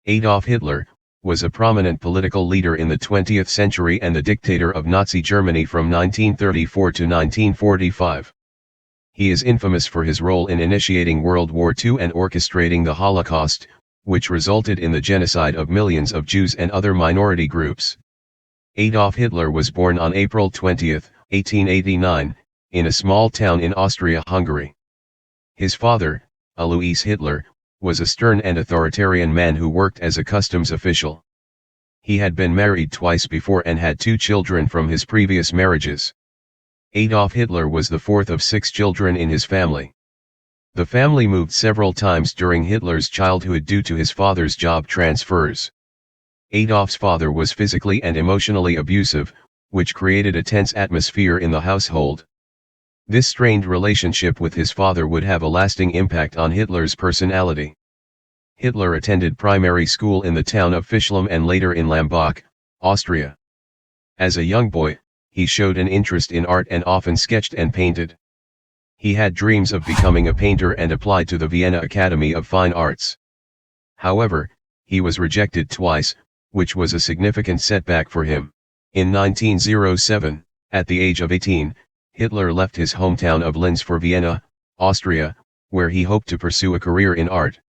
Adolf Hitler was a prominent political leader in the 20th century and the dictator of Nazi Germany from 1934 to 1945. He is infamous for his role in initiating World War II and orchestrating the Holocaust, which resulted in the genocide of millions of Jews and other minority groups. Adolf Hitler was born on April 20, 1889, in a small town in Austria-Hungary. His father, Alois Hitler, was a stern and authoritarian man who worked as a customs official. He had been married twice before and had 2 children from his previous marriages. Adolf Hitler was the 4th of 6 children in his family. The family moved several times during Hitler's childhood due to his father's job transfers. Adolf's father was physically and emotionally abusive, which created a tense atmosphere in the household. This strained relationship with his father would have a lasting impact on Hitler's personality. Hitler attended primary school in the town of Fischlum and later in Lambach, Austria. As a young boy, he showed an interest in art and often sketched and painted. He had dreams of becoming a painter and applied to the Vienna Academy of Fine Arts. However, he was rejected twice, which was a significant setback for him. In 1907, at the age of 18, Hitler left his hometown of Linz for Vienna, Austria, where he hoped to pursue a career in art.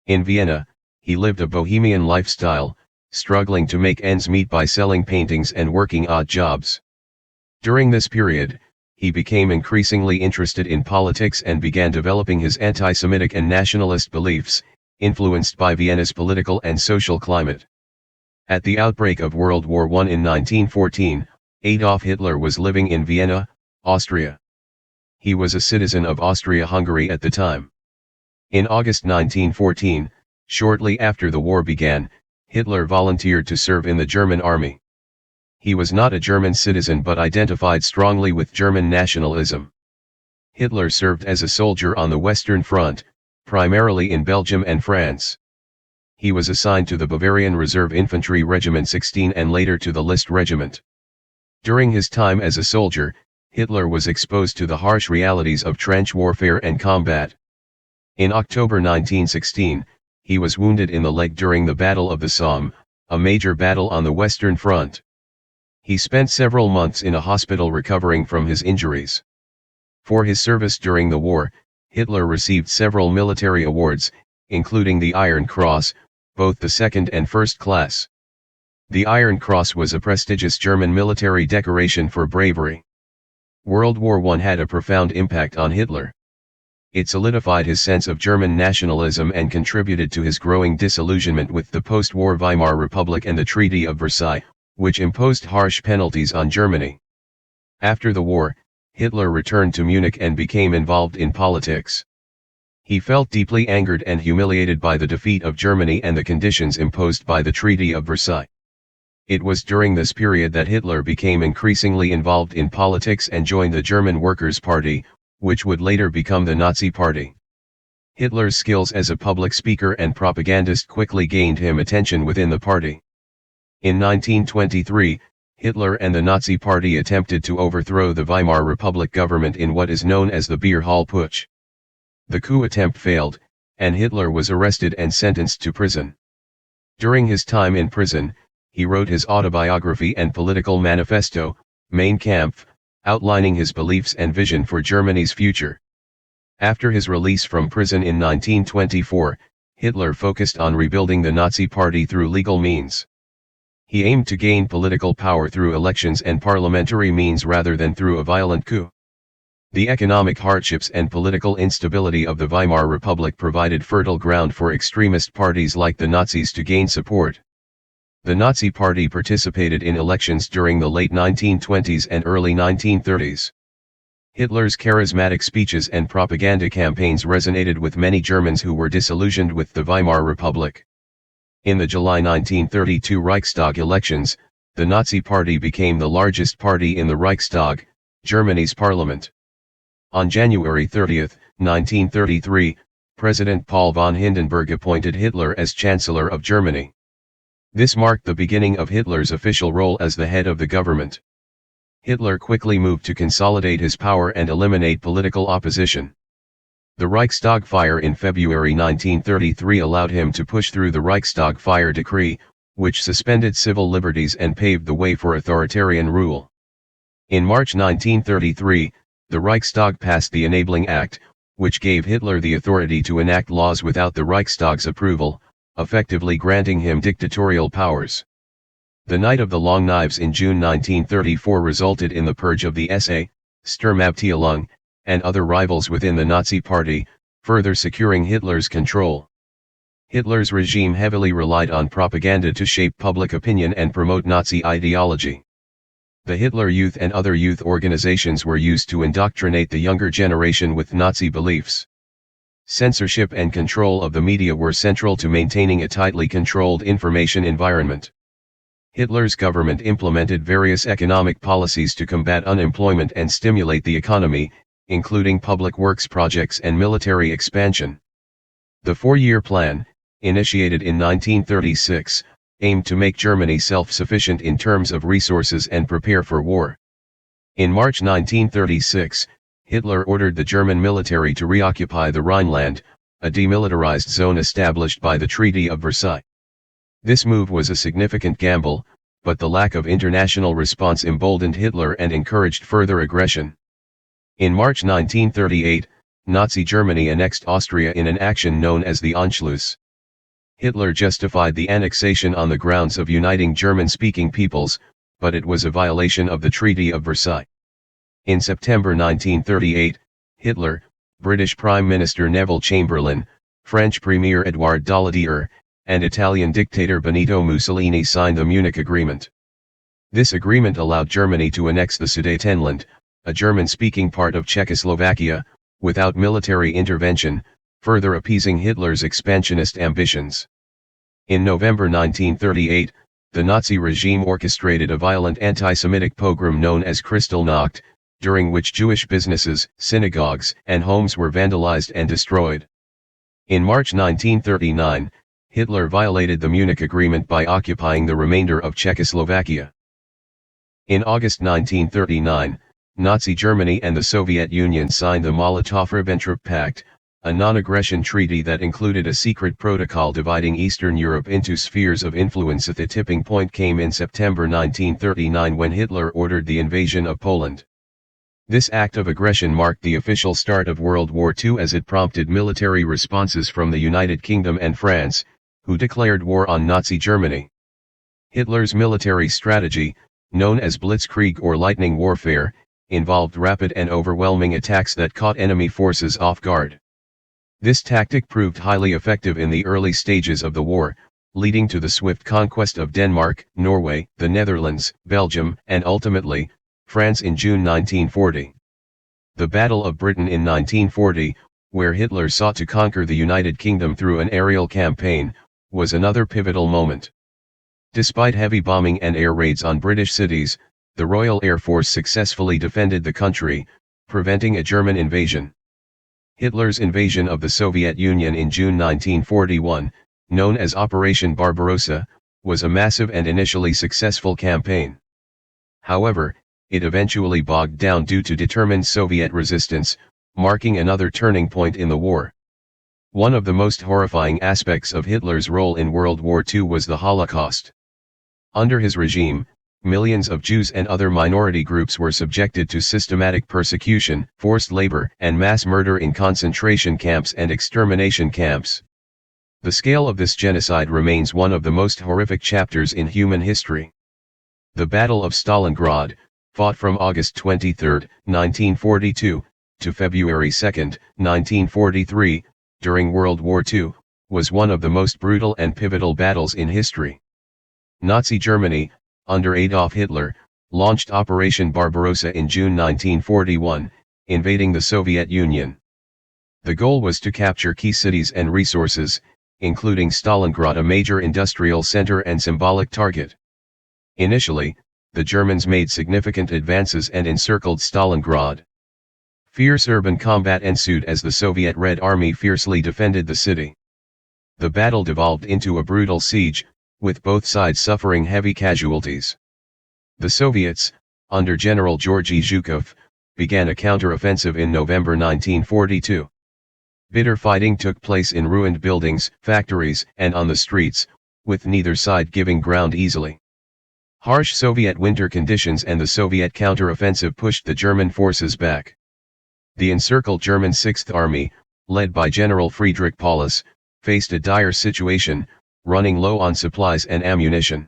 In Vienna, he lived a bohemian lifestyle, struggling to make ends meet by selling paintings and working odd jobs. During this period, he became increasingly interested in politics and began developing his anti-Semitic and nationalist beliefs, influenced by Vienna's political and social climate. At the outbreak of World War I in 1914, Adolf Hitler was living in Vienna, Austria. He was a citizen of Austria-Hungary at the time. In August 1914, shortly after the war began, Hitler volunteered to serve in the German army. He was not a German citizen but identified strongly with German nationalism. Hitler served as a soldier on the Western Front, primarily in Belgium and France. He was assigned to the Bavarian Reserve Infantry Regiment 16 and later to the List Regiment. During his time as a soldier, Hitler was exposed to the harsh realities of trench warfare and combat. In October 1916, he was wounded in the leg during the Battle of the Somme, a major battle on the Western Front. He spent several months in a hospital recovering from his injuries. For his service during the war, Hitler received several military awards, including the Iron Cross, both the second and first class. The Iron Cross was a prestigious German military decoration for bravery. World War I had a profound impact on Hitler. It solidified his sense of German nationalism and contributed to his growing disillusionment with the post-war Weimar Republic and the Treaty of Versailles, which imposed harsh penalties on Germany. After the war, Hitler returned to Munich and became involved in politics. He felt deeply angered and humiliated by the defeat of Germany and the conditions imposed by the Treaty of Versailles. It was during this period that Hitler became increasingly involved in politics and joined the German Workers' Party, which would later become the Nazi Party. Hitler's skills as a public speaker and propagandist quickly gained him attention within the party. In 1923, Hitler and the Nazi Party attempted to overthrow the Weimar Republic government in what is known as the Beer Hall Putsch. The coup attempt failed, and Hitler was arrested and sentenced to prison. During his time in prison, he wrote his autobiography and political manifesto, Mein Kampf, outlining his beliefs and vision for Germany's future. After his release from prison in 1924, Hitler focused on rebuilding the Nazi Party through legal means. He aimed to gain political power through elections and parliamentary means rather than through a violent coup. The economic hardships and political instability of the Weimar Republic provided fertile ground for extremist parties like the Nazis to gain support. The Nazi Party participated in elections during the late 1920s and early 1930s. Hitler's charismatic speeches and propaganda campaigns resonated with many Germans who were disillusioned with the Weimar Republic. In the July 1932 Reichstag elections, the Nazi Party became the largest party in the Reichstag, Germany's parliament. On January 30, 1933, President Paul von Hindenburg appointed Hitler as Chancellor of Germany. This marked the beginning of Hitler's official role as the head of the government. Hitler quickly moved to consolidate his power and eliminate political opposition. The Reichstag fire in February 1933 allowed him to push through the Reichstag fire decree, which suspended civil liberties and paved the way for authoritarian rule. In March 1933, the Reichstag passed the Enabling Act, which gave Hitler the authority to enact laws without the Reichstag's approval, effectively granting him dictatorial powers. The Night of the Long Knives in June 1934 resulted in the purge of the SA, Sturmabteilung, and other rivals within the Nazi Party, further securing Hitler's control. Hitler's regime heavily relied on propaganda to shape public opinion and promote Nazi ideology. The Hitler Youth and other youth organizations were used to indoctrinate the younger generation with Nazi beliefs. Censorship and control of the media were central to maintaining a tightly controlled information environment. Hitler's government implemented various economic policies to combat unemployment and stimulate the economy, including public works projects and military expansion. The four-year plan, initiated in 1936, aimed to make Germany self-sufficient in terms of resources and prepare for war. In March 1936, Hitler ordered the German military to reoccupy the Rhineland, a demilitarized zone established by the Treaty of Versailles. This move was a significant gamble, but the lack of international response emboldened Hitler and encouraged further aggression. In March 1938, Nazi Germany annexed Austria in an action known as the Anschluss. Hitler justified the annexation on the grounds of uniting German-speaking peoples, but it was a violation of the Treaty of Versailles. In September 1938, Hitler, British Prime Minister Neville Chamberlain, French Premier Édouard Daladier, and Italian dictator Benito Mussolini signed the Munich Agreement. This agreement allowed Germany to annex the Sudetenland, a German-speaking part of Czechoslovakia, without military intervention, further appeasing Hitler's expansionist ambitions. In November 1938, the Nazi regime orchestrated a violent anti-Semitic pogrom known as Kristallnacht, during which Jewish businesses, synagogues, and homes were vandalized and destroyed. In March 1939, Hitler violated the Munich Agreement by occupying the remainder of Czechoslovakia. In August 1939, Nazi Germany and the Soviet Union signed the Molotov-Ribbentrop Pact, a non-aggression treaty that included a secret protocol dividing Eastern Europe into spheres of influence. The tipping point came in September 1939 when Hitler ordered the invasion of Poland. This act of aggression marked the official start of World War II as it prompted military responses from the United Kingdom and France, who declared war on Nazi Germany. Hitler's military strategy, known as blitzkrieg or lightning warfare, involved rapid and overwhelming attacks that caught enemy forces off guard. This tactic proved highly effective in the early stages of the war, leading to the swift conquest of Denmark, Norway, the Netherlands, Belgium, and ultimately, France in June 1940. The Battle of Britain in 1940, where Hitler sought to conquer the United Kingdom through an aerial campaign, was another pivotal moment. Despite heavy bombing and air raids on British cities, the Royal Air Force successfully defended the country, preventing a German invasion. Hitler's invasion of the Soviet Union in June 1941, known as Operation Barbarossa, was a massive and initially successful campaign. However, it eventually bogged down due to determined Soviet resistance, marking another turning point in the war. One of the most horrifying aspects of Hitler's role in World War II was the Holocaust. Under his regime, millions of Jews and other minority groups were subjected to systematic persecution, forced labor, and mass murder in concentration camps and extermination camps. The scale of this genocide remains one of the most horrific chapters in human history. The Battle of Stalingrad, fought from August 23, 1942, to February 2, 1943, during World War II, was one of the most brutal and pivotal battles in history. Nazi Germany, under Adolf Hitler, launched Operation Barbarossa in June 1941, invading the Soviet Union. The goal was to capture key cities and resources, including Stalingrad, a major industrial center and symbolic target. Initially, the Germans made significant advances and encircled Stalingrad. Fierce urban combat ensued as the Soviet Red Army fiercely defended the city. The battle devolved into a brutal siege, with both sides suffering heavy casualties. The Soviets, under General Georgy Zhukov, began a counter-offensive in November 1942. Bitter fighting took place in ruined buildings, factories, and on the streets, with neither side giving ground easily. Harsh Soviet winter conditions and the Soviet counter-offensive pushed the German forces back. The encircled German Sixth Army, led by General Friedrich Paulus, faced a dire situation, running low on supplies and ammunition.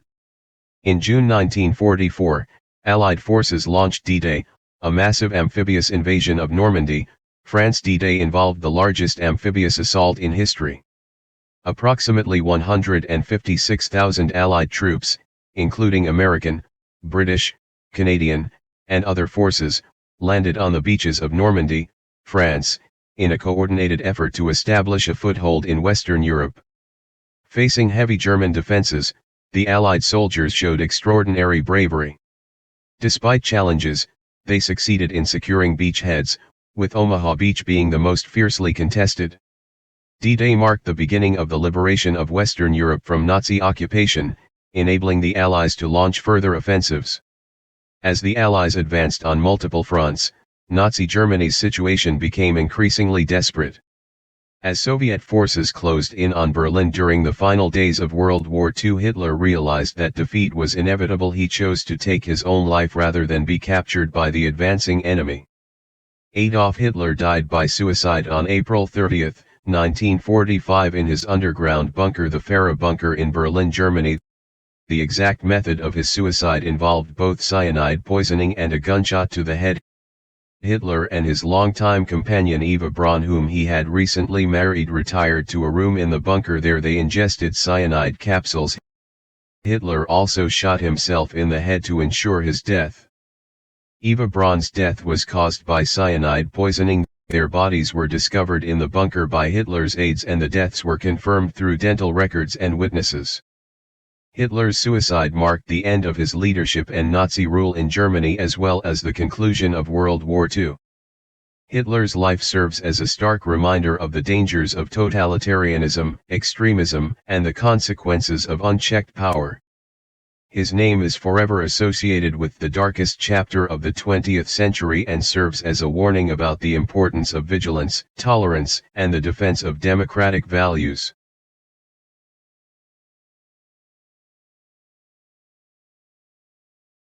In June 1944, Allied forces launched D-Day, a massive amphibious invasion of Normandy. France. D-Day involved the largest amphibious assault in history. Approximately 156,000 Allied troops, including American, British, Canadian, and other forces, landed on the beaches of Normandy, France, in a coordinated effort to establish a foothold in Western Europe. Facing heavy German defenses, the Allied soldiers showed extraordinary bravery. Despite challenges, they succeeded in securing beachheads, with Omaha Beach being the most fiercely contested. D-Day marked the beginning of the liberation of Western Europe from Nazi occupation, enabling the Allies to launch further offensives. As the Allies advanced on multiple fronts, Nazi Germany's situation became increasingly desperate. As Soviet forces closed in on Berlin during the final days of World War II, Hitler realized that defeat was inevitable. He chose to take his own life rather than be captured by the advancing enemy. Adolf Hitler died by suicide on April 30, 1945 in his underground bunker, the Farah bunker in Berlin, Germany. The exact method of his suicide involved both cyanide poisoning and a gunshot to the head. Hitler and his longtime companion Eva Braun, whom he had recently married, retired to a room in the bunker. There they ingested cyanide capsules. Hitler also shot himself in the head to ensure his death. Eva Braun's death was caused by cyanide poisoning. Their bodies were discovered in the bunker by Hitler's aides, and the deaths were confirmed through dental records and witnesses. Hitler's suicide marked the end of his leadership and Nazi rule in Germany, as well as the conclusion of World War II. Hitler's life serves as a stark reminder of the dangers of totalitarianism, extremism, and the consequences of unchecked power. His name is forever associated with the darkest chapter of the 20th century and serves as a warning about the importance of vigilance, tolerance, and the defense of democratic values.